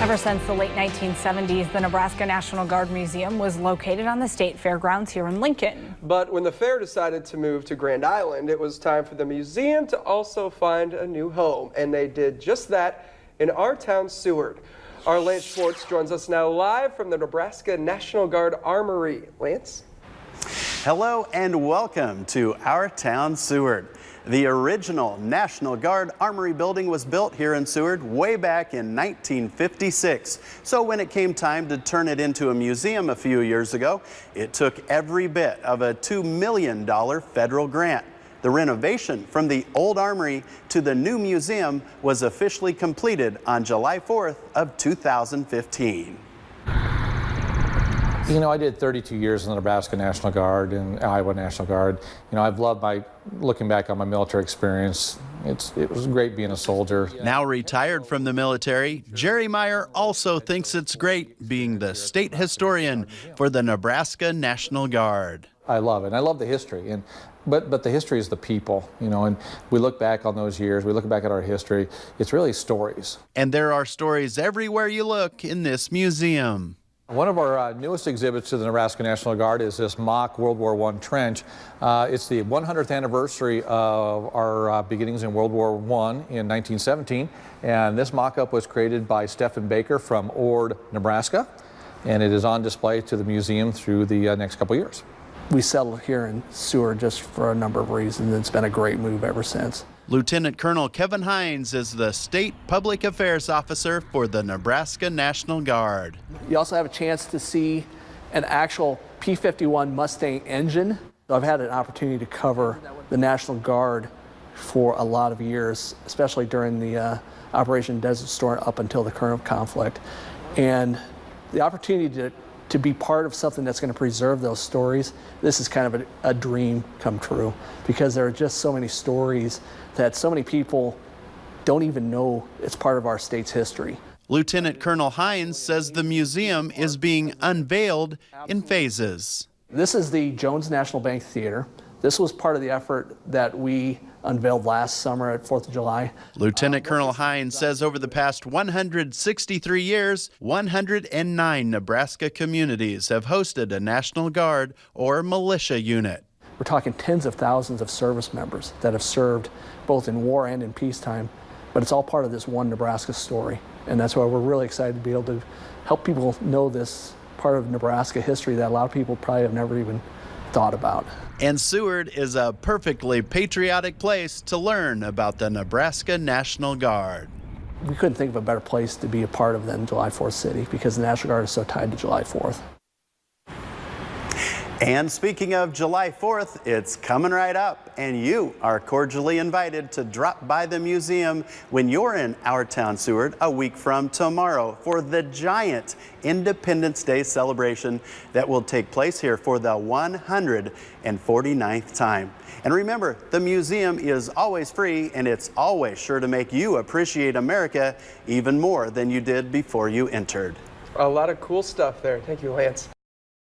Ever since the late 1970s, the Nebraska National Guard Museum was located on the state fairgrounds here in Lincoln. But when the fair decided to move to Grand Island, it was time for the museum to also find a new home. And they did just that in our town, Seward. Our Lance Schwartz joins us now live from the Nebraska National Guard Armory. Lance? Hello and welcome to our town, Seward. The original National Guard Armory building was built here in Seward way back in 1956. So when it came time to turn it into a museum a few years ago, it took every bit of a $2 million federal grant. The renovation from the old armory to the new museum was officially completed on July 4th of 2015. You know, I did 32 years in the Nebraska National Guard and Iowa National Guard. You know, I've loved looking back on my military experience. It was great being a soldier. Now retired from the military, Jerry Meyer also thinks it's great being the state historian for the Nebraska National Guard. I love it, and I love the history. But the history is the people, you know, and we look back on those years, we look back at our history, it's really stories. And there are stories everywhere you look in this museum. One of our newest exhibits to the Nebraska National Guard is this mock World War I trench. It's the 100th anniversary of our beginnings in World War I in 1917. And this mock-up was created by Stephen Baker from Ord, Nebraska. And it is on display to the museum through the next couple years. We settled here in Seward just for a number of reasons. It's been a great move ever since. Lieutenant Colonel Kevin Hines is the State Public Affairs Officer for the Nebraska National Guard. You also have a chance to see an actual P-51 Mustang engine. I've had an opportunity to cover the National Guard for a lot of years, especially during the Operation Desert Storm up until the current conflict. And the opportunity to be part of something that's going to preserve those stories, this is kind of a dream come true, because there are just so many stories that so many people don't even know it's part of our state's history. Lieutenant Colonel Hines says the museum is being unveiled in phases. This is the Jones National Bank Theater. This was part of the effort that we unveiled last summer at 4th of July. Lieutenant Colonel Hines says over the past 163 years, 109 Nebraska communities have hosted a National Guard or militia unit. We're talking tens of thousands of service members that have served both in war and in peacetime, but it's all part of this one Nebraska story. And that's why we're really excited to be able to help people know this part of Nebraska history that a lot of people probably have never even thought about. And Seward is a perfectly patriotic place to learn about the Nebraska National Guard. We couldn't think of a better place to be a part of than July 4th City, because the National Guard is so tied to July 4th. And speaking of July 4th, it's coming right up, and you are cordially invited to drop by the museum when you're in our town, Seward, a week from tomorrow for the giant Independence Day celebration that will take place here for the 149th time. And remember, the museum is always free, and it's always sure to make you appreciate America even more than you did before you entered. A lot of cool stuff there. Thank you, Lance.